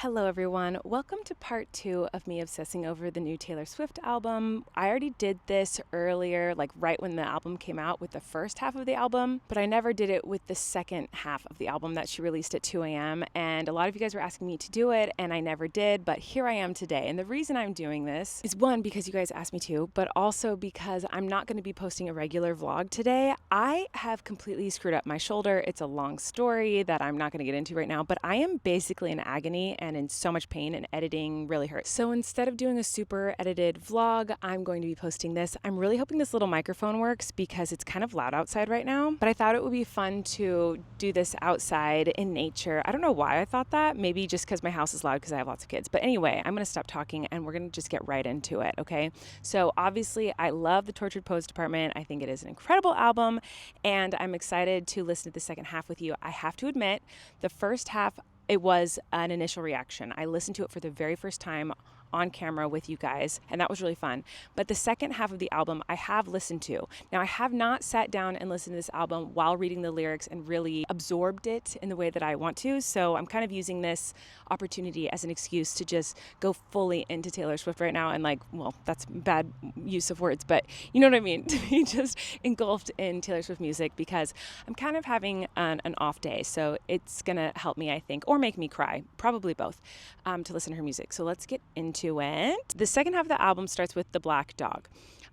Hello everyone, welcome to part 2 of me obsessing over the new Taylor Swift album. I already did this earlier, like right when the album came out with the first half of the album, but I never did it with the second half of the album that she released at 2 a.m. And a lot of you guys were asking me to do it and I never did, but here I am today. And the reason I'm doing this is one, because you guys asked me to, but also because I'm not going to be posting a regular vlog today. I have completely screwed up my shoulder. It's a long story that I'm not going to get into right now, but I am basically in agony and in so much pain, and editing really hurts. So instead of doing a super edited vlog, I'm going to be posting this. I'm really hoping this little microphone works because it's kind of loud outside right now, but I thought it would be fun to do this outside in nature. I don't know why I thought that, maybe just because my house is loud because I have lots of kids. But anyway, I'm going to stop talking and we're going to just get right into it, okay? So obviously I love the Tortured Pose Department. I think it is an incredible album and I'm excited to listen to the second half with you. I have to admit, the first half, it was an initial reaction. I listened to it for the very first time on camera with you guys, and that was really fun. But the second half of the album I have listened to. Now, I have not sat down and listened to this album while reading the lyrics and really absorbed it in the way that I want to, so I'm kind of using this opportunity as an excuse to just go fully into Taylor Swift right now, and well, that's bad use of words, but you know what I mean, to be just engulfed in Taylor Swift music because I'm kind of having an off day, so it's gonna help me, I think, or make me cry, probably both, to listen to her music. So let's get into it. The second half of the album starts with The Black Dog.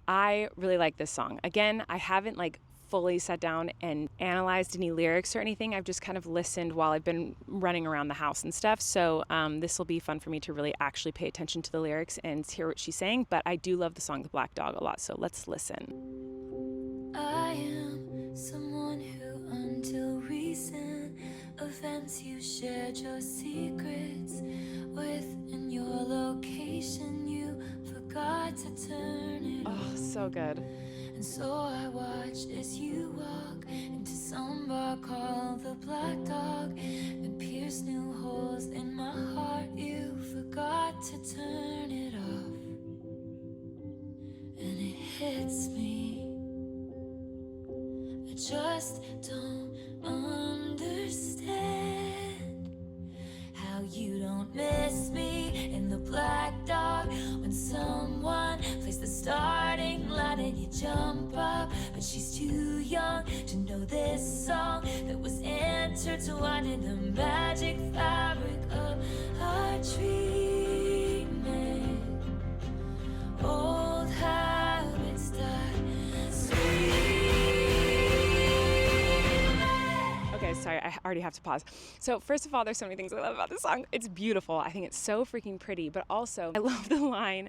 I really like this song. Again, I haven't fully sat down and analyzed any lyrics or anything. I've just kind of listened while I've been running around the house and stuff. So this will be fun for me to really actually pay attention to the lyrics and hear what she's saying. But I do love the song The Black Dog a lot. So let's listen. I am someone who until recent events you shared your secrets with, in your location you forgot to turn it off. Oh, so good. And so I watched as you walk into some bar called the Black Dog and pierced new holes in my heart. You forgot to turn it off, and it hits me. I just don't understand how you don't miss me in the Black Dog when someone plays the starting line and you jump up, but she's too young to know this song that was intertwined in the magic fabric of our treatment. Old habits die sweet. Okay, sorry, I already have to pause. So first of all, there's so many things I love about this song. It's beautiful. I think it's so freaking pretty, but also I love the line,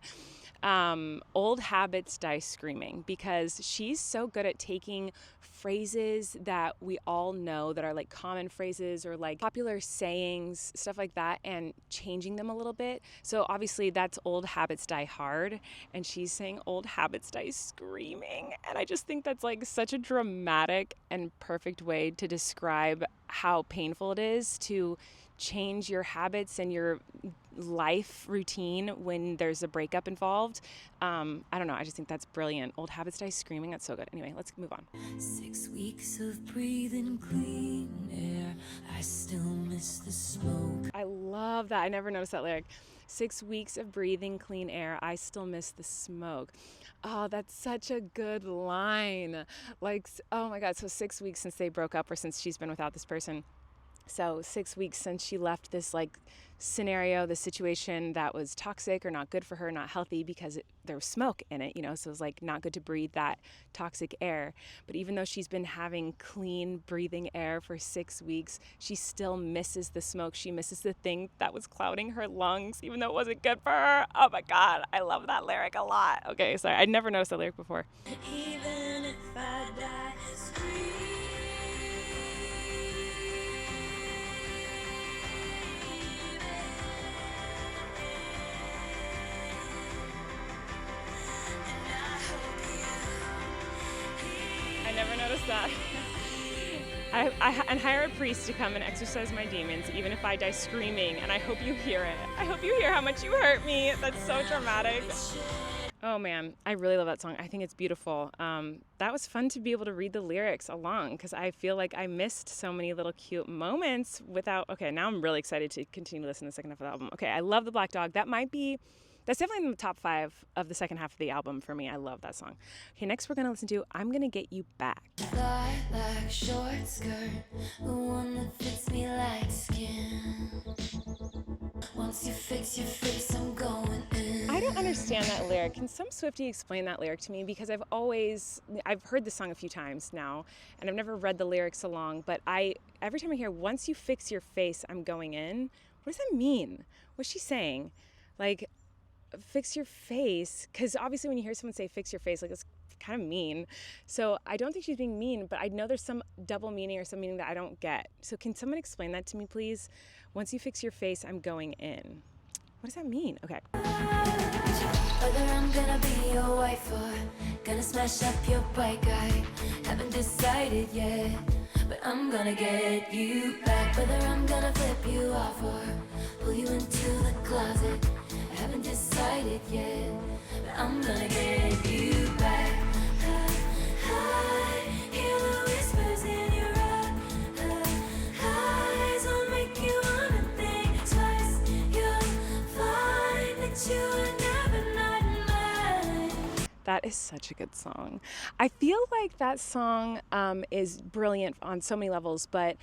old habits die screaming, because she's so good at taking phrases that we all know that are common phrases or popular sayings, stuff like that, and changing them a little bit. So obviously that's old habits die hard, and she's saying old habits die screaming. And I just think that's such a dramatic and perfect way to describe how painful it is to change your habits and your life routine when there's a breakup involved. I don't know, I just think that's brilliant. Old habits die screaming, that's so good. Anyway, let's move on. 6 weeks of breathing clean air, I still miss the smoke. I love that. I never noticed that lyric. 6 weeks of breathing clean air, I still miss the smoke. Oh, that's such a good line. Oh my God, so 6 weeks since they broke up, or since she's been without this person. So 6 weeks since she left this scenario, this situation that was toxic or not good for her, not healthy, because there was smoke in it, so it was not good to breathe that toxic air. But even though she's been having clean breathing air for 6 weeks, she still misses the smoke. She misses the thing that was clouding her lungs, even though it wasn't good for her. Oh my God, I love that lyric a lot. Okay, sorry, I'd never noticed that lyric before. Even if I die, scream. I never noticed that. I hire a priest to come and exorcise my demons, even if I die screaming, and I hope you hear it. I hope you hear how much you hurt me. That's so dramatic. Oh man, I really love that song. I think it's beautiful. That was fun to be able to read the lyrics along because I feel like I missed so many little cute moments without. Okay, now I'm really excited to continue to listen to the second half of the album. Okay, I love the Black Dog. That's definitely in the top 5 of the second half of the album for me. I love that song. Okay, next we're gonna listen to "I'm Gonna Get You Back." Lilac short skirt, the one that fits me like skin. Once you fix your face, I'm going in. I don't understand that lyric. Can some Swiftie explain that lyric to me? Because I've heard the song a few times now, and I've never read the lyrics along, but every time I hear, once you fix your face, I'm going in, what does that mean? What's she saying? Like, fix your face? Because obviously when you hear someone say fix your face, like, it's kind of mean. So I don't think she's being mean, but I know there's some double meaning or some meaning that I don't get. So can someone explain that to me, please? Once you fix your face, I'm going in. What does that mean? Okay. Whether I'm gonna be your wife or gonna smash up your bike, I haven't decided yet, but I'm gonna get you back. Whether I'm gonna flip you off or pull you into the closet, I haven't decided yet, but I'm gonna get you back. I hear the whispers in your eyes, I'll make you wanna think twice. You'll find that you are never not mine. That is such a good song. I feel like that song is brilliant on so many levels, but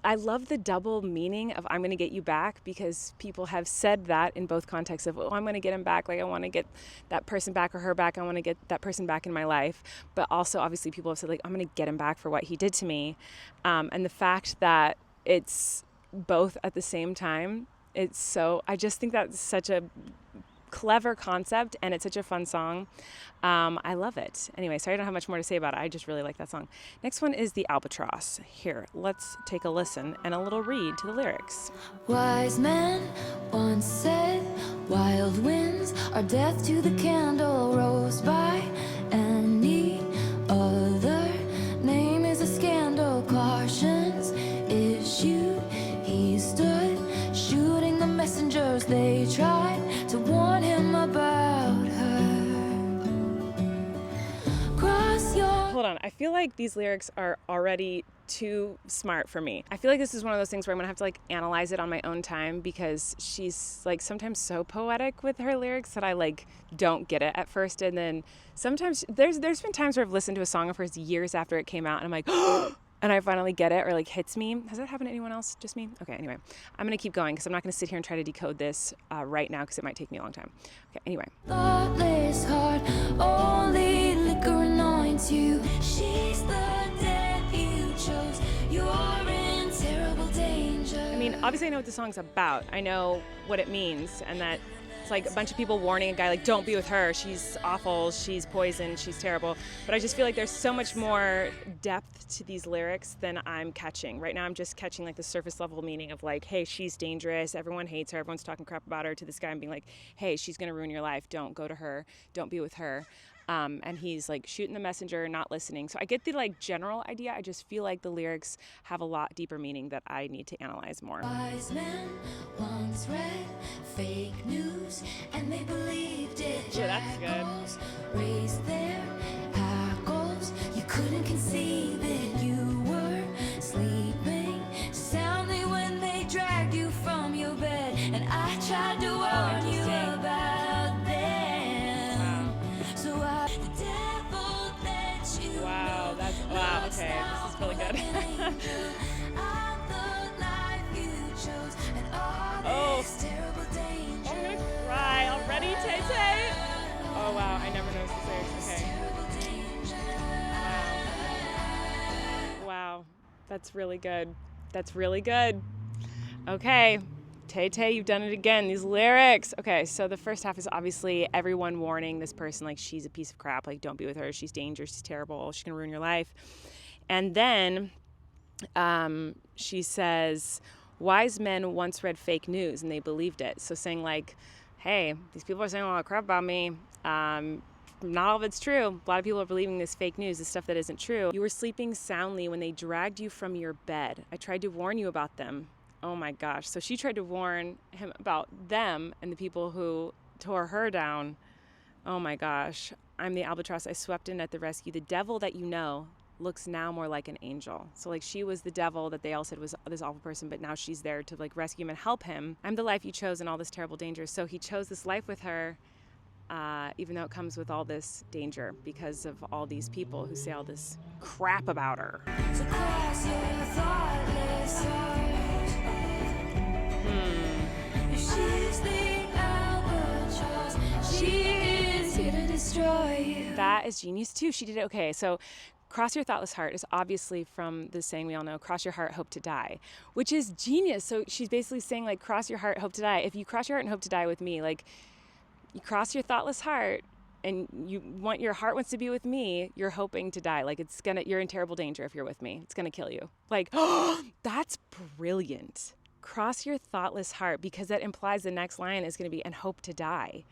I love the double meaning of "I'm going to get you back" because people have said that in both contexts of, oh, I'm going to get him back, like I want to get that person back or her back, I want to get that person back in my life. But also, obviously, people have said, like, I'm going to get him back for what he did to me. And the fact that it's both at the same time, I just think that's such a clever concept, and it's such a fun song. I love it. Anyway, sorry I don't have much more to say about it. I just really like that song. Next one is the Albatross. Here, let's take a listen and a little read to the lyrics. Wise men once said, wild winds are death to the candle, rose by any other name is a scandal. Cautions issued, he stood shooting the messengers. They tried to warn him about her. Cross your... Hold on, I feel like these lyrics are already too smart for me. I feel like this is one of those things where I'm gonna have to like analyze it on my own time because she's like sometimes so poetic with her lyrics that I like don't get it at first, and then sometimes there's been times where I've listened to a song of hers years after it came out and I'm like and I finally get it or like hits me. Has that happened to anyone else? Just me? Okay, anyway, I'm gonna keep going because I'm not gonna sit here and try to decode this right now because it might take me a long time. Okay, anyway. Thoughtless heart, only liquor anoints you. She's the death you chose. You're in terrible danger. I mean, obviously I know what the song's about. I know what it means, and that it's like a bunch of people warning a guy like, don't be with her, she's awful, she's poison, she's terrible. But I just feel like there's so much more depth to these lyrics than I'm catching. Right now I'm just catching like the surface level meaning of like, hey, she's dangerous, everyone hates her, everyone's talking crap about her, to this guy and being like, hey, she's gonna ruin your life, don't go to her, don't be with her. And he's like shooting the messenger, not listening. So I get the like general idea. I just feel like the lyrics have a lot deeper meaning that I need to analyze more. Wise men once read fake news and they believed it. Yeah, that's good. Jackals raised their hackles. You couldn't conceive it. You were sleeping soundly when they dragged you from your bed, and I tried to warn you about them. So the devil that you Wow, wow, okay, this is really good. Oh, I'm gonna cry already, Tay-Tay. Oh wow, I never noticed the lyrics. Okay. Wow, that's really good. That's really good. Okay, Tay-Tay, you've done it again. These lyrics. Okay, so the first half is obviously everyone warning this person like she's a piece of crap, like don't be with her, she's dangerous, she's terrible, she's gonna ruin your life. And then she says, wise men once read fake news and they believed it. So saying like, hey, these people are saying a lot of crap about me. Not all of it's true. A lot of people are believing this fake news, this stuff that isn't true. You were sleeping soundly when they dragged you from your bed. I tried to warn you about them. Oh my gosh. So she tried to warn him about them and the people who tore her down. Oh my gosh. I'm the albatross I swept in at the rescue. The devil that you know looks now more like an angel. So like she was the devil that they all said was this awful person, but now she's there to like rescue him and help him. I'm the life you chose in all this terrible danger. So he chose this life with her, even though it comes with all this danger because of all these people who say all this crap about her. So cross your thoughtless heart. If she's the albatross, she is here to destroy you. That is genius too. She did it. Okay, so cross your thoughtless heart is obviously from the saying we all know, cross your heart, hope to die, which is genius. So she's basically saying like, cross your heart, hope to die. If you cross your heart and hope to die with me, like you cross your thoughtless heart and your heart wants to be with me, you're hoping to die. Like you're in terrible danger if you're with me. It's gonna kill you. Like, oh, that's brilliant. Cross your thoughtless heart, because that implies the next line is gonna be, and hope to die.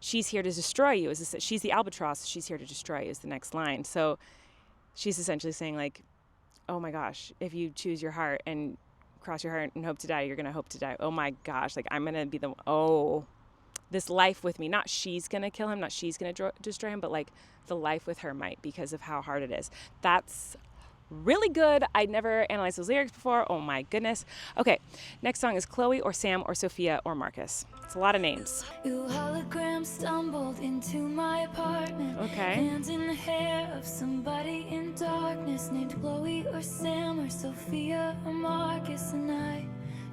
She's here to destroy you. She's the albatross. She's here to destroy you is the next line. So she's essentially saying like, oh my gosh, if you choose your heart and cross your heart and hope to die, you're going to hope to die. Oh my gosh, like I'm going to be this life with me. Not she's going to kill him, not she's going to destroy him, but like the life with her might, because of how hard it is. That's really good. I'd never analyzed those lyrics before. Oh my goodness. Okay, next song is Chloe or Sam or Sophia or Marcus. It's a lot of names. You hologram stumbled into my apartment. Okay. Hands in the hair of somebody in darkness, named Chloe or Sam or Sophia or Marcus, and I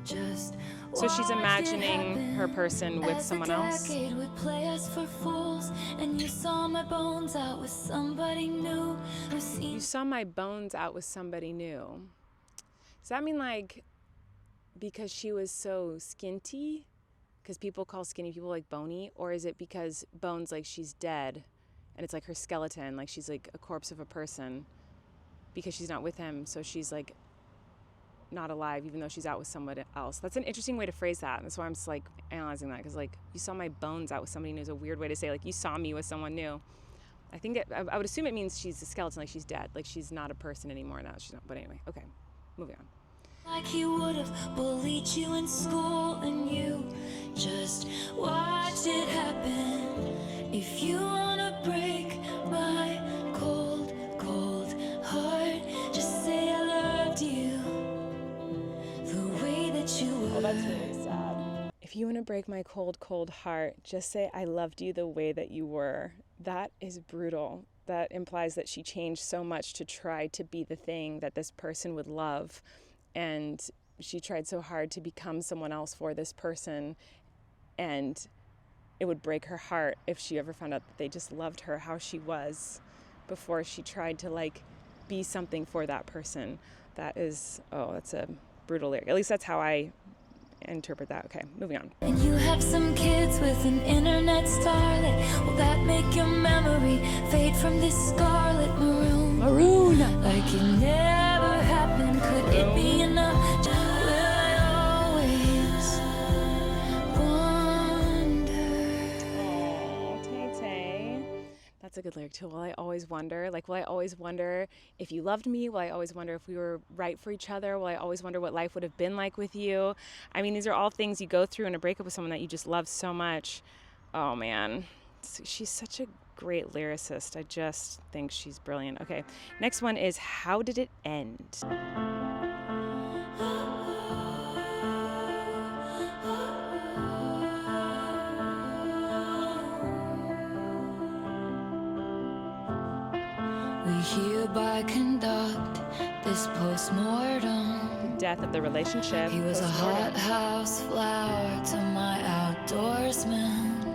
just So she's imagining her person with someone else. As the decade would play us for fools, and you saw my bones out with somebody new. You saw my bones out with somebody new. Does that mean like because she was so skinty? Because people call skinny people like bony? Or is it because bones, like she's dead and it's like her skeleton, like she's like a corpse of a person because she's not with him, so she's like not alive even though she's out with someone else? That's an interesting way to phrase that. That's why I'm just like analyzing that, because like you saw my bones out with somebody new is a weird way to say like you saw me with someone new. I think I would assume it means she's a skeleton, like she's dead, like she's not a person anymore now. She's not. But anyway, okay, moving on. Like he would have bullied you in school, and you just watched it happen. If you wanna break my cold, cold heart, just say I loved you the way that you were. Oh, that's really sad. If you want to break my cold, cold heart, just say I loved you the way that you were. That is brutal. That implies that she changed so much to try to be the thing that this person would love. And she tried so hard to become someone else for this person. And it would break her heart if she ever found out that they just loved her how she was before she tried to like be something for that person. That is, that's a brutal lyric. At least that's how I interpret that. Okay, moving on. And you have some kids with an internet starlet. Will that make your memory fade from this scarlet maroon? Maroon! Like it never happened. Could it be enough? Will I always wonder? Oh, Tay-Tay. That's a good lyric too. Will I always wonder? Like, will I always wonder if you loved me? Will I always wonder if we were right for each other? Will I always wonder what life would have been like with you? I mean, these are all things you go through in a breakup with someone that you just love so much. Oh man, she's such a great lyricist. I just think she's brilliant. Okay, next one is How Did It End? We hereby conduct this postmortem. Death of the relationship. He was a hothouse flower to my outdoorsman.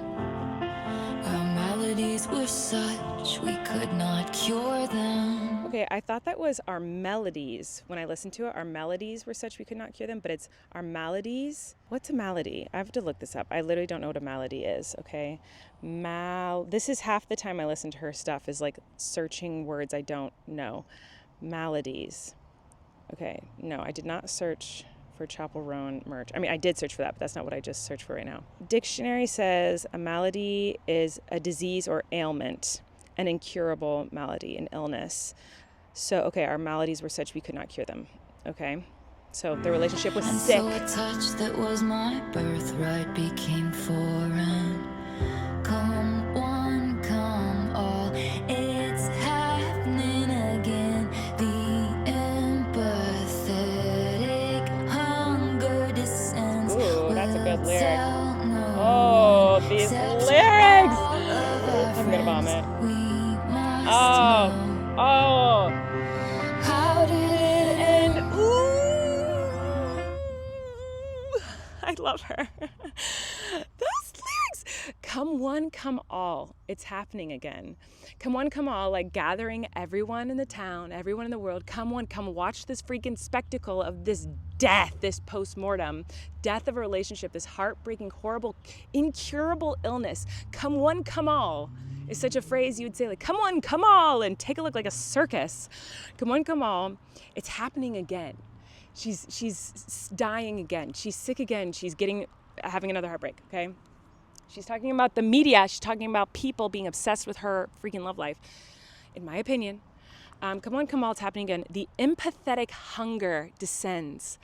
Our melodies were such we could not cure them. Okay, I thought that was our melodies. When I listened to it, our melodies were such we could not cure them, but it's our maladies. What's a malady? I have to look this up. I literally don't know what a malady is, okay? This is half the time I listen to her stuff is like searching words I don't know. Maladies. Okay, no, I did not search for Chapel Roan merch. I mean, I did search for that, but that's not what I just searched for right now. Dictionary says a malady is a disease or ailment, an incurable malady, an illness. So, okay, our maladies were such we could not cure them. Okay, so the relationship was sick. So a touch that was my birthright became foreign. Come one these lyrics. I'm gonna vomit. Oh. How did it end? Ooh. I love her. Those lyrics. Come one, come all. It's happening again. Come one, come all, like gathering everyone in the town, everyone in the world. Come one, come watch this freaking spectacle of this death, this post-mortem, death of a relationship, this heartbreaking, horrible, incurable illness. Come one, come all is such a phrase you would say, like, come one, come all, and take a look like a circus. Come one, come all. It's happening again. She's dying again. She's sick again. She's having another heartbreak, okay? She's talking about the media. She's talking about people being obsessed with her freaking love life. In my opinion, come on, come all, it's happening again. The empathetic hunger descends.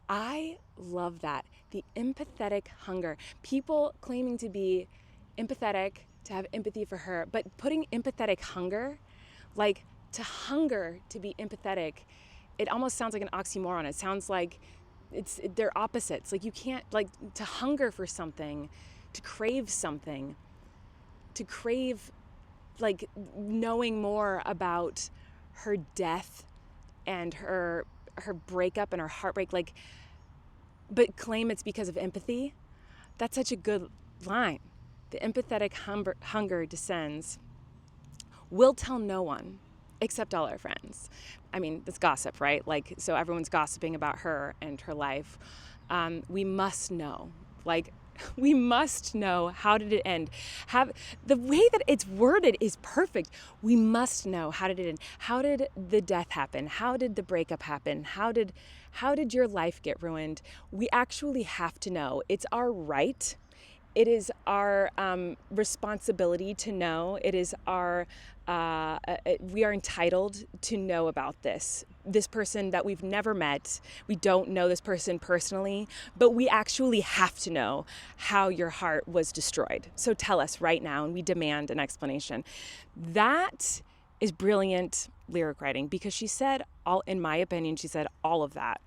I love that. The empathetic hunger. People claiming to be empathetic, to have empathy for her, but putting empathetic hunger, like to hunger to be empathetic, it almost sounds like an oxymoron. It sounds like they're opposites. Like you can't, like to hunger for something, to crave something, to crave like knowing more about her death and her breakup and her heartbreak, like, but claim it's because of empathy. That's such a good line. The empathetic hunger descends. We'll tell no one except all our friends. I mean, that's gossip, right? Like, so everyone's gossiping about her and her life. We must know, like, we must know, how did it end? The way that it's worded is perfect. We must know, how did it end? How did the death happen? How did the breakup happen? How did your life get ruined? We actually have to know. It's our right. It is our responsibility to know. It is we are entitled to know about this person that we've never met. We don't know this person personally, but we actually have to know how your heart was destroyed. So tell us right now, and we demand an explanation. That is brilliant lyric writing, because she said in my opinion, she said all of that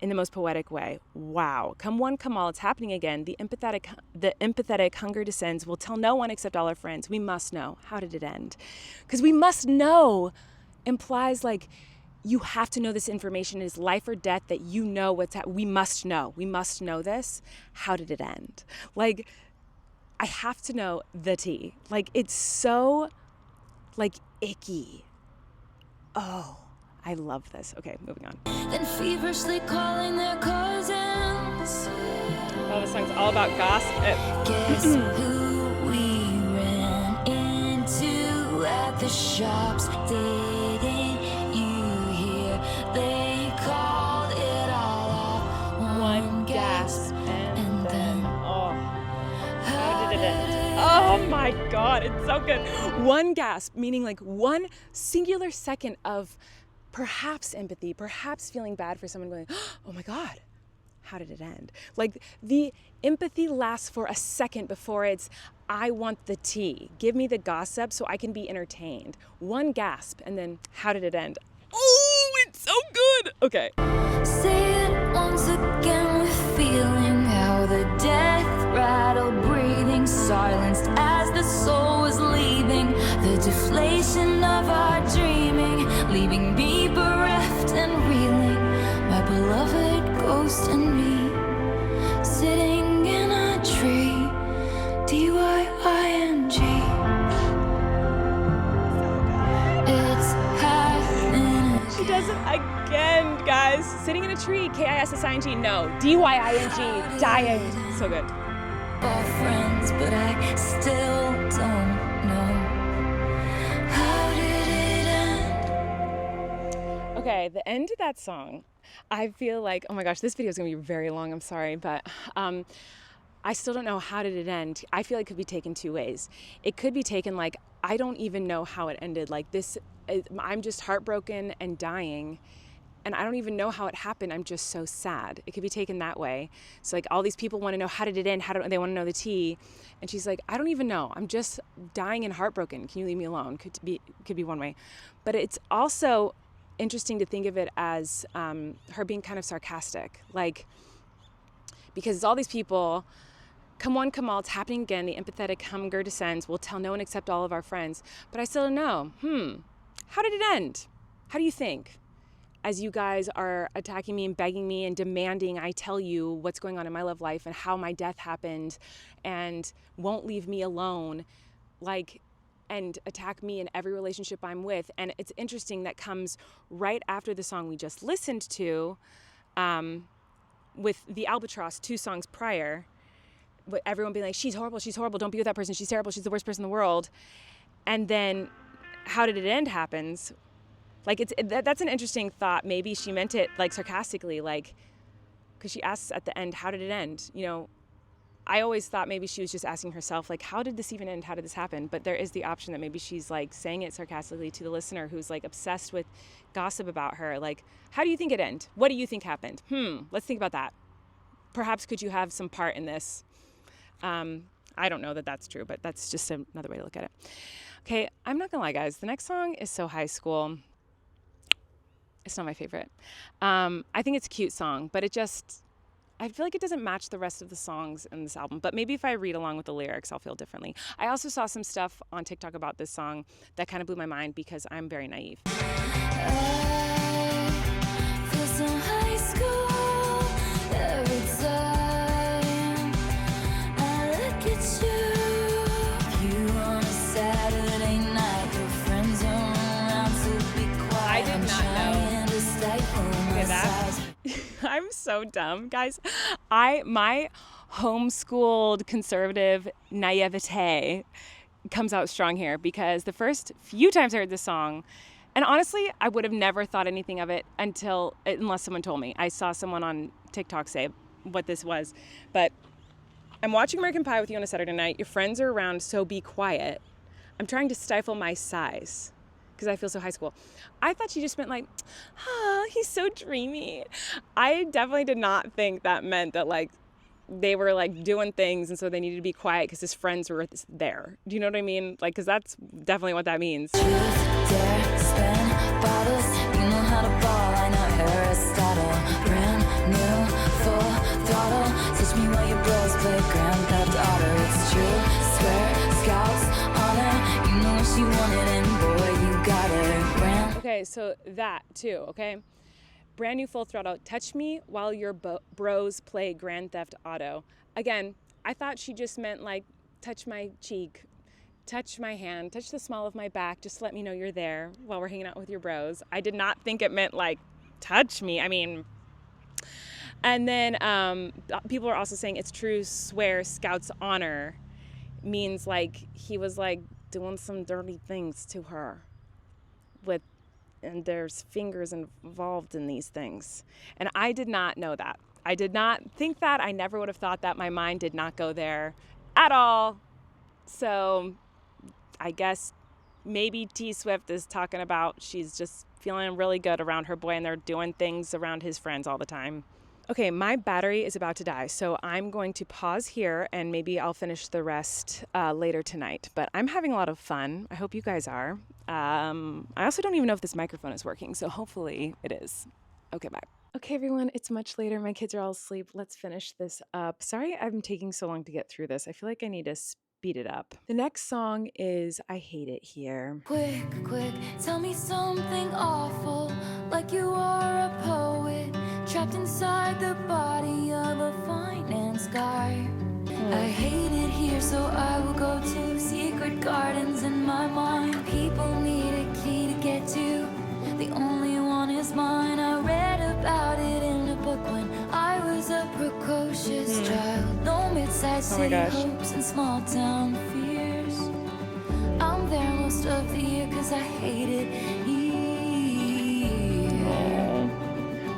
in the most poetic way. Wow. Come one, come all, it's happening again. The empathetic hunger descends. We'll tell no one except all our friends. We must know. How did it end? Because we must know implies like you have to know this information. It is life or death that you know we must know. We must know this. How did it end? Like, I have to know the tea. Like, it's so like icky. Oh, I love this. Okay, moving on. Then feverishly calling their cousins. Oh, this song's all about gossip. Guess who we ran into at the shops? Didn't you hear? They called it all off. One gasp and then how did it end? Oh my God, it's so good. One gasp, meaning like one singular second of perhaps empathy, perhaps feeling bad for someone, going, oh my God, how did it end? Like the empathy lasts for a second before it's, I want the tea. Give me the gossip so I can be entertained. One gasp, and then how did it end? Oh, it's so good. Okay. Say it once again with feeling, how the death rattled, breathing, silenced as the soul was leaving. The deflation of our dreaming, leaving me bereft and reeling. My beloved ghost and me, sitting in a tree. D-Y-I-N-G. It's happening. She does it again, guys. Sitting in a tree, K-I-S-S-I-N-G. No, D-Y-I-N-G, dying. So good. All friends, but I still don't know. How did it end? Okay, the end of that song, I feel like, oh my gosh, this video is going to be very long, I'm sorry, but I still don't know how did it end. I feel like it could be taken two ways. It could be taken like, I don't even know how it ended. Like this, I'm just heartbroken and dying, and I don't even know how it happened. I'm just so sad. It could be taken that way. So like all these people want to know, how did it end? They want to know the tea. And she's like, I don't even know. I'm just dying and heartbroken. Can you leave me alone? Could be one way. But it's also interesting to think of it as her being kind of sarcastic. Like, because all these people Come one, come all, it's happening again. The empathetic hunger descends. We'll tell no one except all of our friends. But I still don't know. How did it end? How do you think? As you guys are attacking me and begging me and demanding I tell you what's going on in my love life and how my death happened and won't leave me alone, like, and attack me in every relationship I'm with. And it's interesting that comes right after the song we just listened to, with the Albatross 2 songs prior, with everyone being like, she's horrible, don't be with that person, she's terrible, she's the worst person in the world. And then how did it end happens. Like, that's an interesting thought. Maybe she meant it like sarcastically, like, because she asks at the end, how did it end? You know, I always thought maybe she was just asking herself, like, how did this even end? How did this happen? But there is the option that maybe she's like saying it sarcastically to the listener who's like obsessed with gossip about her. Like, how do you think it ended? What do you think happened? Let's think about that. Perhaps could you have some part in this? I don't know that that's true, but that's just another way to look at it. Okay, I'm not gonna lie, guys. The next song is so high school. It's not my favorite. I think it's a cute song, but I feel like it doesn't match the rest of the songs in this album. But maybe if I read along with the lyrics, I'll feel differently. I also saw some stuff on TikTok about this song that kind of blew my mind because I'm very naive. I did not know. Okay, that I'm so dumb, guys. My homeschooled conservative naivete comes out strong here because the first few times I heard this song, and honestly, I would have never thought anything of it unless someone told me. I saw someone on TikTok say what this was, but I'm watching American Pie with you on a Saturday night. Your friends are around, so be quiet. I'm trying to stifle my sighs because I feel so high school. I thought she just meant like, he's so dreamy. I definitely did not think that meant that like they were like doing things and so they needed to be quiet because his friends were there. Do you know what I mean? Like, because that's definitely what that means. Truth, dare, spin, bottles, you know how to ball, I know Aristotle, brand new, full throttle, teach me while your bros play Grand Theft Auto, it's true, swear, scouts, honor, you know what she wanted and boy, you got it, brand. Okay, so that too, okay? Brand new, full throttle, touch me while your bros play Grand Theft Auto. Again, I thought she just meant like touch my cheek, touch my hand, touch the small of my back, just let me know you're there while we're hanging out with your bros. I did not think it meant like touch me. I mean, and then people are also saying it's true, swear, Scout's honor means like he was like doing some dirty things to her and there's fingers involved in these things. And I did not know that. I did not think that. I never would have thought that. My mind did not go there at all. So I guess maybe T Swift is talking about she's just feeling really good around her boy and they're doing things around his friends all the time. Okay, my battery is about to die, so I'm going to pause here and maybe I'll finish the rest later tonight. But I'm having a lot of fun. I hope you guys are. I also don't even know if this microphone is working, so hopefully it is. Okay, bye. Okay, everyone, it's much later. My kids are all asleep. Let's finish this up. Sorry I'm taking so long to get through this. I feel like I need to speed it up. The next song is I Hate It Here. Quick, tell me something awful, like you are a poet, trapped inside the body of a finance guy. I hate it here, so I will go to secret gardens in my mind. People need a key to get to, the only one is mine. I read about it in a book when I was a precocious child. No mid-sized city hopes and small town fears. I'm there most of the year cause I hate it here.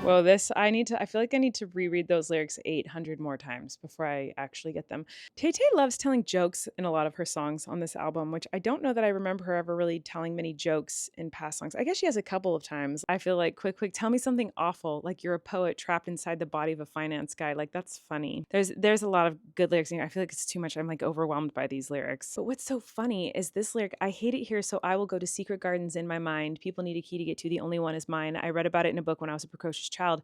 Well, I feel like I need to reread those lyrics 800 more times before I actually get them. Tay-Tay loves telling jokes in a lot of her songs on this album, which I don't know that I remember her ever really telling many jokes in past songs. I guess she has a couple of times. I feel like, quick, tell me something awful, like you're a poet trapped inside the body of a finance guy. Like, that's funny. There's a lot of good lyrics in here. I feel like it's too much. I'm like overwhelmed by these lyrics. But what's so funny is this lyric, I hate it here, so I will go to secret gardens in my mind. People need a key to get to, the only one is mine. I read about it in a book when I was a precocious child. child.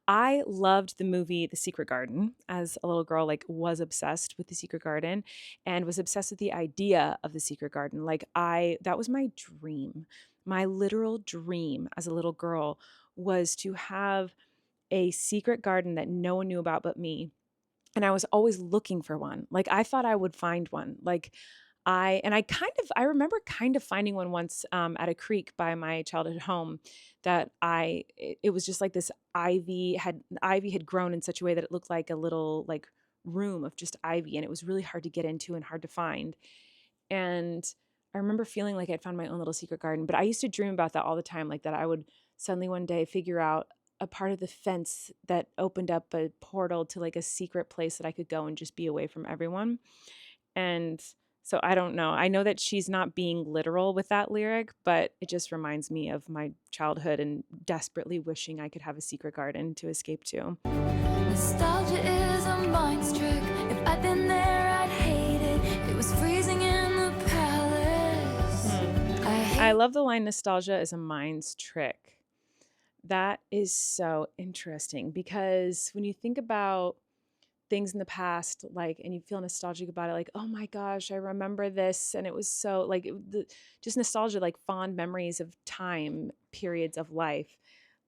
I loved the movie The Secret Garden as a little girl, like was obsessed with The Secret Garden and was obsessed with the idea of The Secret Garden. That was my dream. My literal dream as a little girl was to have a secret garden that no one knew about but me. And I was always looking for one. Like I thought I would find one. I remember kind of finding one once at a creek by my childhood home it was just like this ivy had grown in such a way that it looked like a little like room of just ivy, and it was really hard to get into and hard to find. And I remember feeling like I'd found my own little secret garden, but I used to dream about that all the time, like that I would suddenly one day figure out a part of the fence that opened up a portal to like a secret place that I could go and just be away from everyone. And so I don't know. I know that she's not being literal with that lyric, but it just reminds me of my childhood and desperately wishing I could have a secret garden to escape to. Nostalgia is a mind's trick. If I'd been there, I'd hate it. It was freezing in the palace. I love the line, nostalgia is a mind's trick. That is so interesting because when you think about things in the past, like, and you feel nostalgic about it, like, oh my gosh, I remember this. And it was so like, just nostalgia, like fond memories of time, periods of life.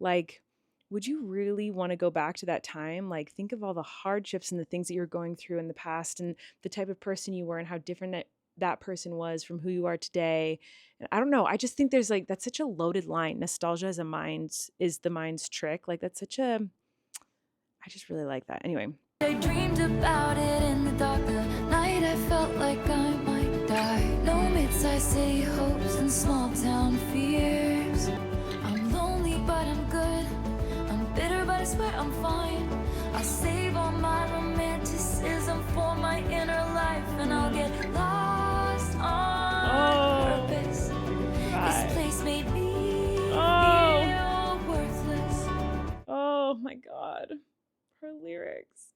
Like, would you really want to go back to that time? Like, think of all the hardships and the things that you're going through in the past and the type of person you were and how different that person was from who you are today. And I don't know. I just think that's such a loaded line. Nostalgia is the mind's trick. Like I just really like that. Anyway. I dreamed about it in the dark. The night I felt like I might die. No mid-sized city hopes and small town fears. I'm lonely but I'm good. I'm bitter but I swear I'm fine. I'll save all my romanticism for my inner life, and I'll get lost on purpose. This place made me feel worthless. Oh my God. Her lyrics.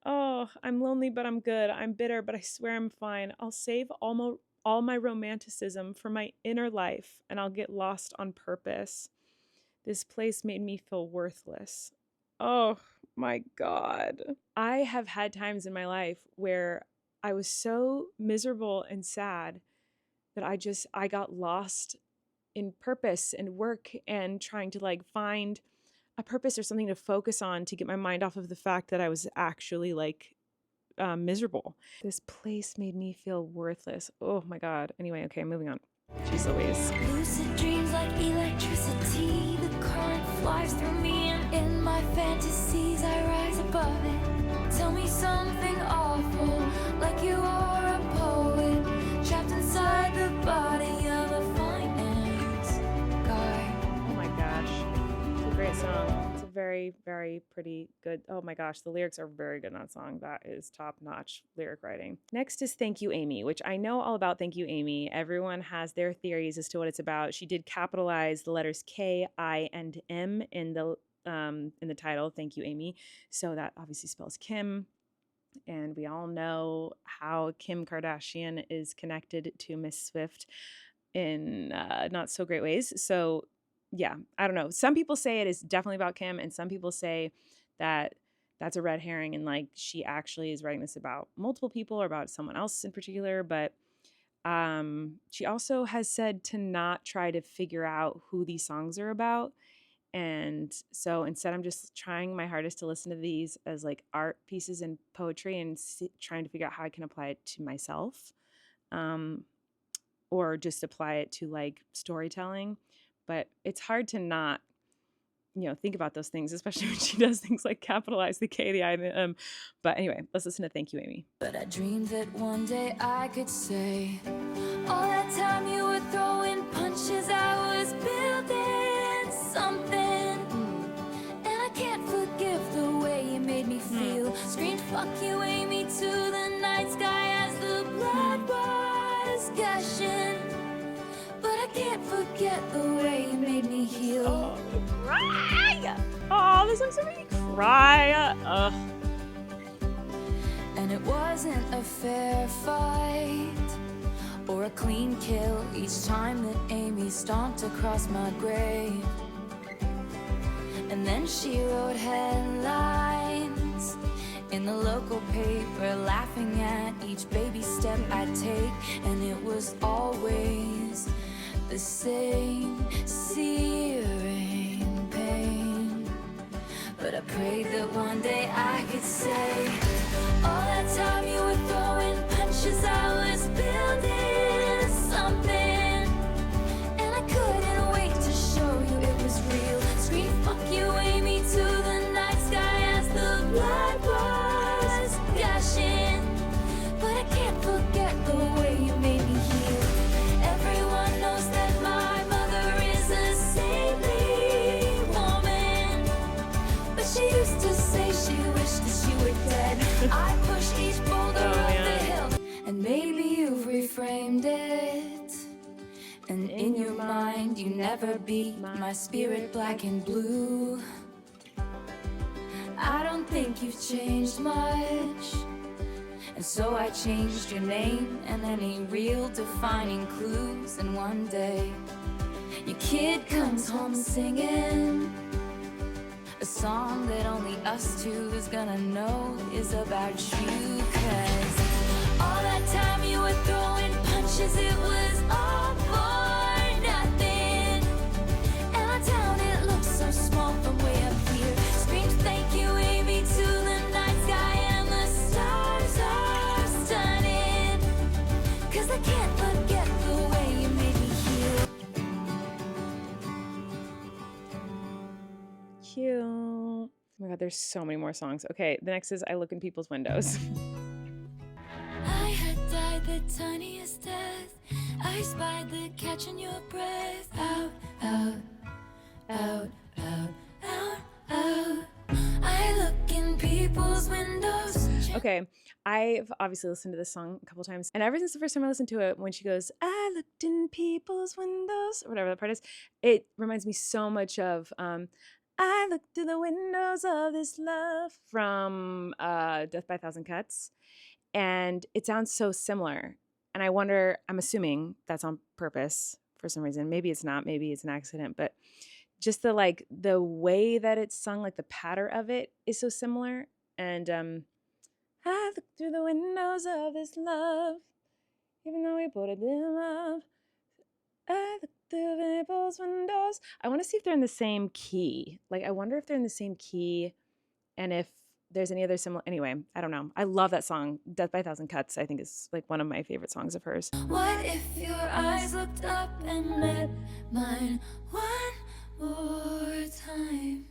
Oh, I'm lonely, but I'm good. I'm bitter, but I swear I'm fine. I'll save all my romanticism for my inner life, and I'll get lost on purpose. This place made me feel worthless. Oh my God. I have had times in my life where I was so miserable and sad that I got lost in purpose and work and trying to like find a purpose or something to focus on to get my mind off of the fact that I was actually like miserable. This place made me feel worthless. Oh my God. Anyway, okay, moving on. Jeez Louise. Lucid dreams like electricity. The current flies through me, and in my fantasies I rise above it. Tell me something awful, like you are a poet trapped inside the body of a finance guy. Oh my gosh. It's a great song. It's a very, very pretty good. Oh my gosh. The lyrics are very good in that song. That is top-notch lyric writing. Next is Thank You, Aimee, which I know all about Thank You, Aimee. Everyone has their theories as to what it's about. She did capitalize the letters K, I, and M in the title, Thank You, Aimee. So that obviously spells Kim. And we all know how Kim Kardashian is connected to Miss Swift in not so great ways. So yeah, I don't know. Some people say it is definitely about Kim, and some people say that that's a red herring and like she actually is writing this about multiple people or about someone else in particular. But she also has said to not try to figure out who these songs are about. And so instead, I'm just trying my hardest to listen to these as like art pieces and poetry and trying to figure out how I can apply it to myself, or just apply it to like storytelling. But it's hard to not, think about those things, especially when she does things like capitalize the K, the I, and the M. But anyway, let's listen to Thank You, Aimee. But I dreamed that one day I could say, all that time you were throwing punches, I was building something. And I can't forgive the way you made me feel. Screamed, fuck you, Aimee, to the night sky as the blood was gushing. But I can't forget the way you made me heal. Oh, cry! Oh, this one's making me cry. Ugh. And it wasn't a fair fight or a clean kill each time that Aimee stomped across my grave. And then she wrote headlines in the local paper, laughing at each baby step I take. And it was always the same searing pain. But I prayed that one day I could say, all that time you were throwing punches, I was building something. And I couldn't wait to show you it was real. Scream fuck you, Aimee, to the night sky as the blood was gushing. But I can't forget the way you made me heal. Everyone knows that my mother is a saintly woman, but she used to say she wished that she were dead. I pushed each boulder up the hill, and maybe you've reframed it. And in your mind, you never beat my spirit black and blue. I don't think you've changed much, and so I changed your name and any real defining clues. And one day, your kid comes home singing a song that only us two is gonna know is about you. 'Cause all that time you were throwing punches, it was all for nothing. And our town, it looks so small from way up here. Screams thank you, Aimee, to the night sky, and the stars are stunning. 'Cause I can't forget the way you made me feel. Cute. Oh my God, there's so many more songs. Okay, the next is I Look in People's Windows. I had died the tiniest death. I spied the catch in your breath. Out, out, out, out, out, out. I look in people's windows. Okay, I've obviously listened to this song a couple times, and ever since the first time I listened to it, when she goes, I looked in people's windows, or whatever that part is, it reminds me so much of I looked through the windows of this love from Death by a Thousand Cuts. And it sounds so similar. And I wonder, I'm assuming that's on purpose for some reason. Maybe it's not, maybe it's an accident, but just the way that it's sung, like the patter of it is so similar. And I look through the windows of this love, even though we boarded them up. I look through people's windows. I want to see if they're in the same key. Like, I wonder if they're in the same key and if there's any other similar. Anyway, I don't know. I love that song. Death by a Thousand Cuts, I think, is like one of my favorite songs of hers. What if your eyes looked up and met mine one more time?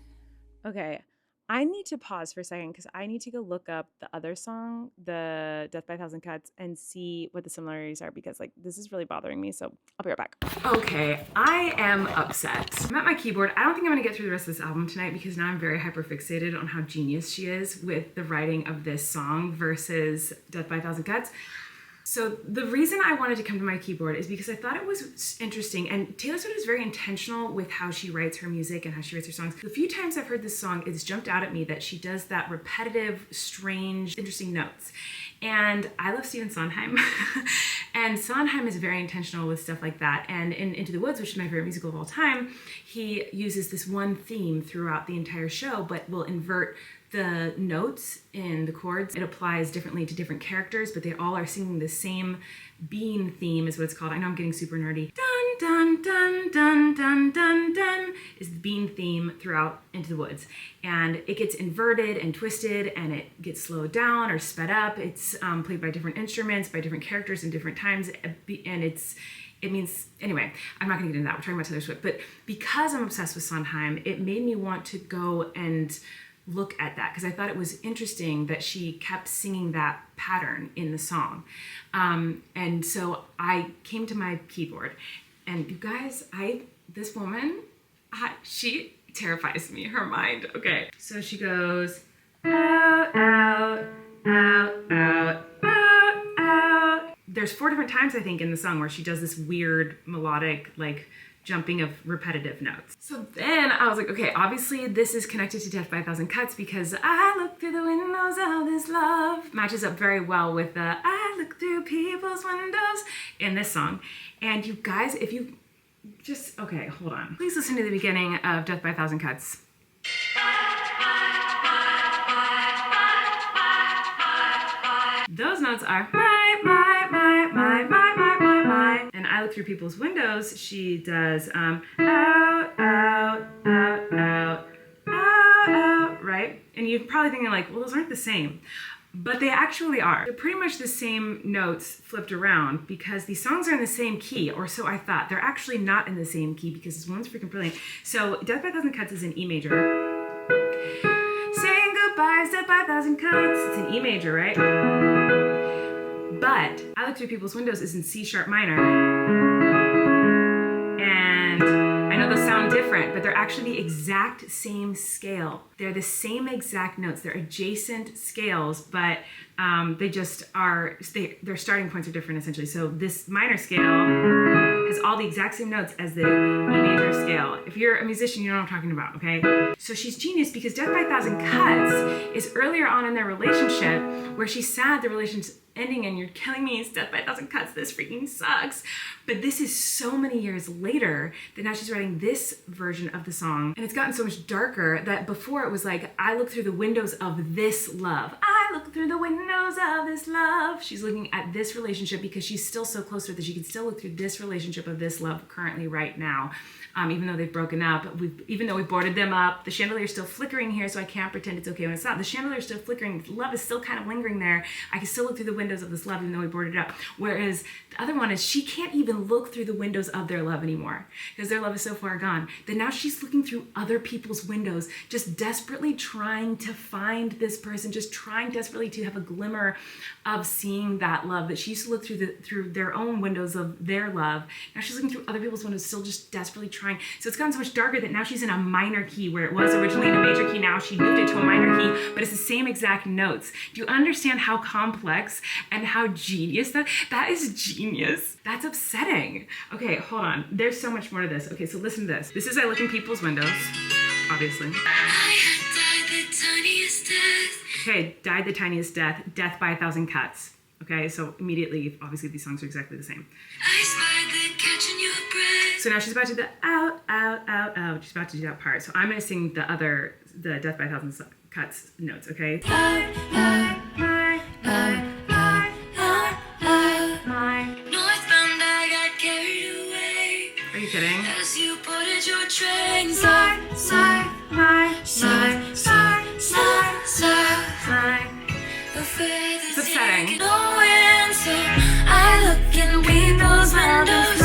Okay, I need to pause for a second because I need to go look up the other song, the Death by a Thousand Cuts, and see what the similarities are because this is really bothering me. So I'll be right back. Okay, I am upset. I'm at my keyboard. I don't think I'm gonna get through the rest of this album tonight because now I'm very hyper fixated on how genius she is with the writing of this song versus Death by a Thousand Cuts. So the reason I wanted to come to my keyboard is because I thought it was interesting, and Taylor Swift is very intentional with how she writes her music and how she writes her songs. The few times I've heard this song, it's jumped out at me that she does that repetitive, strange, interesting notes. And I love Stephen Sondheim, and Sondheim is very intentional with stuff like that. And in Into the Woods, which is my favorite musical of all time, he uses this one theme throughout the entire show, but will invert the notes in the chords. It applies differently to different characters, but they all are singing the same bean theme is what it's called. I know I'm getting super nerdy. Dun, dun, dun, dun, dun, dun, dun is the bean theme throughout Into the Woods. And it gets inverted and twisted and it gets slowed down or sped up. It's played by different instruments, by different characters in different times. And it means, anyway, I'm not gonna get into that. We're talking about Taylor Swift. But because I'm obsessed with Sondheim, it made me want to go and look at that because I thought it was interesting that she kept singing that pattern in the song. And so I came to my keyboard and you guys, this woman, she terrifies me, her mind. Okay, so she goes, out, out, out, out, out, out. There's 4 different times I think in the song where she does this weird melodic, jumping of repetitive notes. So then I was like, okay, obviously this is connected to Death by a Thousand Cuts because I look through the windows of this love matches up very well with the I look through people's windows in this song. And you guys, if you just, okay, hold on. Please listen to the beginning of Death by a Thousand Cuts. Those notes are my. And I Look Through People's Windows, she does out, out, out, out, out, right? And you're probably thinking like, well, those aren't the same. But they actually are. They're pretty much the same notes flipped around because these songs are in the same key, or so I thought. They're actually not in the same key because this one's freaking brilliant. So Death by a Thousand Cuts is in E major. Saying goodbyes, Death by a Thousand Cuts. It's in E major, right? But I Look Through People's Windows is in C sharp minor. And I know those sound different, but they're actually the exact same scale. They're the same exact notes. They're adjacent scales, but they just are, their starting points are different essentially. So this minor scale has all the exact same notes as the E major scale. If you're a musician, you know what I'm talking about, okay? So she's genius because Death by a Thousand Cuts is earlier on in their relationship where she's sad the relationship's ending and you're killing me, it's Death by a Thousand Cuts, this freaking sucks. But this is so many years later that now she's writing this version of the song, and it's gotten so much darker that before it was like, I look through the windows of this love. I look through the windows of this love. She's looking at this relationship because she's still so close to it that she can still look through this relationship of this love currently right now. Even though they've broken up, even though we boarded them up, the chandelier is still flickering here, so I can't pretend it's okay when it's not. The chandelier is still flickering, love is still kind of lingering there. I can still look through the windows of this love even though we boarded it up. Whereas the other one is she can't even look through the windows of their love anymore because their love is so far gone that now she's looking through other people's windows, just desperately trying to find this person, just trying desperately to have a glimmer of seeing that love that she used to look through their own windows of their love. Now she's looking through other people's windows, still just desperately trying. So it's gotten so much darker that now she's in a minor key where it was originally in a major key. Now she moved it to a minor key, but it's the same exact notes. Do you understand how complex and how genius that is? Genius. That's upsetting. Okay, hold on. There's so much more to this. Okay, so listen to this. This is I Look in People's Windows, obviously. Okay, Died the Tiniest Death, Death by a Thousand Cuts. Okay, so immediately, obviously these songs are exactly the same. So now she's about to do the out, out, out, out. She's about to do that part. So I'm gonna sing the Death by a Thousand Cuts notes, okay? Out, out, my, out, out, out, out, my. Northbound, I got carried away. Are you kidding? As you boarded your train, side, side, my, side, side, side, side. It's upsetting. So I look in people's windows,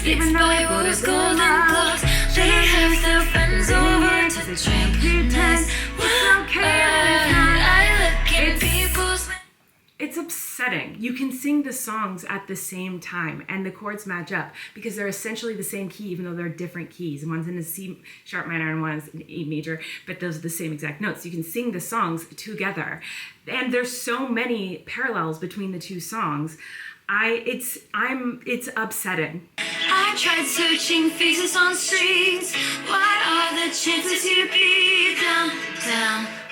even though I was golden gloves. They have their friends over to drink nice wine. I look in people's windows. It's upsetting. You can sing the songs at the same time and the chords match up because they're essentially the same key even though they're different keys. One's in a C sharp minor and one's in E major, but those are the same exact notes. You can sing the songs together. And there's so many parallels between the two songs. It's upsetting. I tried searching faces on streets. What are the chances you'd be down?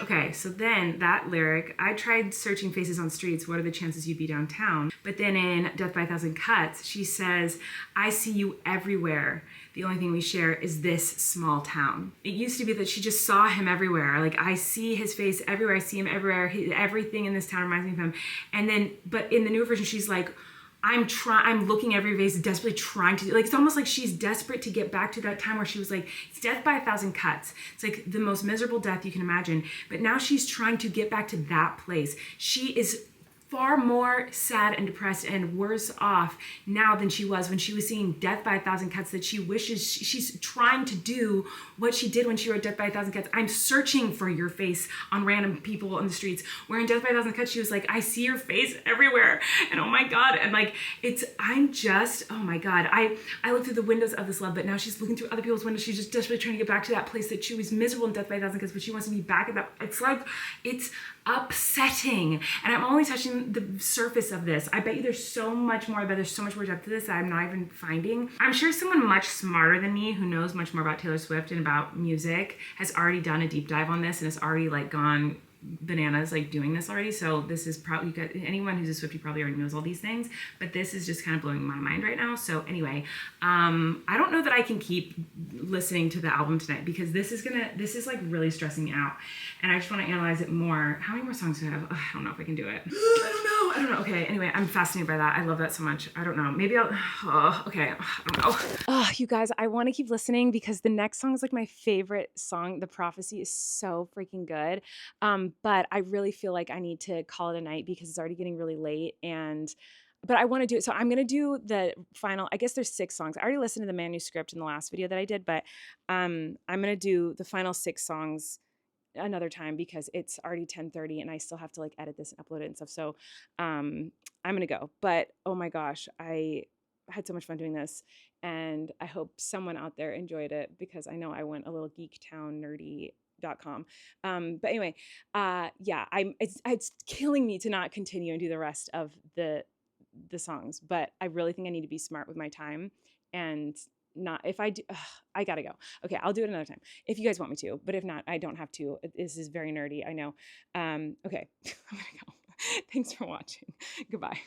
Okay, so then that lyric, I tried searching faces on streets. What are the chances you'd be downtown? But then in Death by a Thousand Cuts, she says, I see you everywhere. The only thing we share is this small town. It used to be that she just saw him everywhere. Like, I see his face everywhere. I see him everywhere. Everything in this town reminds me of him. And then, but in the newer version, she's like, I'm looking every face, desperately trying to, like, it's almost like she's desperate to get back to that time where she was like, it's death by a thousand cuts. It's like the most miserable death you can imagine. But now she's trying to get back to that place. She is far more sad and depressed and worse off now than she was when she was seeing Death by a Thousand Cuts, that she wishes she's trying to do what she did when she wrote Death by a Thousand Cuts. I'm searching for your face on random people on the streets. Where in Death by a Thousand Cuts, she was like, I see your face everywhere. And oh my God. And like, oh my God. I look through the windows of this love, but now she's looking through other people's windows. She's just desperately trying to get back to that place that she was miserable in Death by a Thousand Cuts, but she wants to be back at that. It's upsetting. And I'm only touching the surface of this. I bet you there's so much more. I bet there's so much more depth to this that I'm not even finding. I'm sure someone much smarter than me who knows much more about Taylor Swift and about music has already done a deep dive on this and has already like gone bananas like doing this already. So this is probably, anyone who's a Swiftie probably already knows all these things, but this is just kind of blowing my mind right now. So anyway, I don't know that I can keep listening to the album tonight because this is like really stressing me out and I just want to analyze it more. How many more songs do I have? I don't know if I can do it. I don't know. Okay. Anyway, I'm fascinated by that. I love that so much. I don't know. Maybe I'll. Oh, okay. I don't know. Oh, you guys, I want to keep listening because the next song is like my favorite song. The Prophecy is so freaking good. But I really feel like I need to call it a night because it's already getting really late but I want to do it. So I'm going to do the final, I guess there's 6 songs. I already listened to the manuscript in the last video that I did, but I'm going to do the final 6 songs another time because it's already 10:30 and I still have to like edit this and upload it and stuff. So I'm going to go. But oh my gosh, I had so much fun doing this and I hope someone out there enjoyed it because I know I went a little geektown nerdy.com. But anyway, yeah, it's killing me to not continue and do the rest of the songs, but I really think I need to be smart with my time and not if I do I gotta go. Okay, I'll do it another time if you guys want me to, but if not, I don't have to. This is very nerdy, I know. Okay. I'm gonna go. Thanks for watching. Goodbye.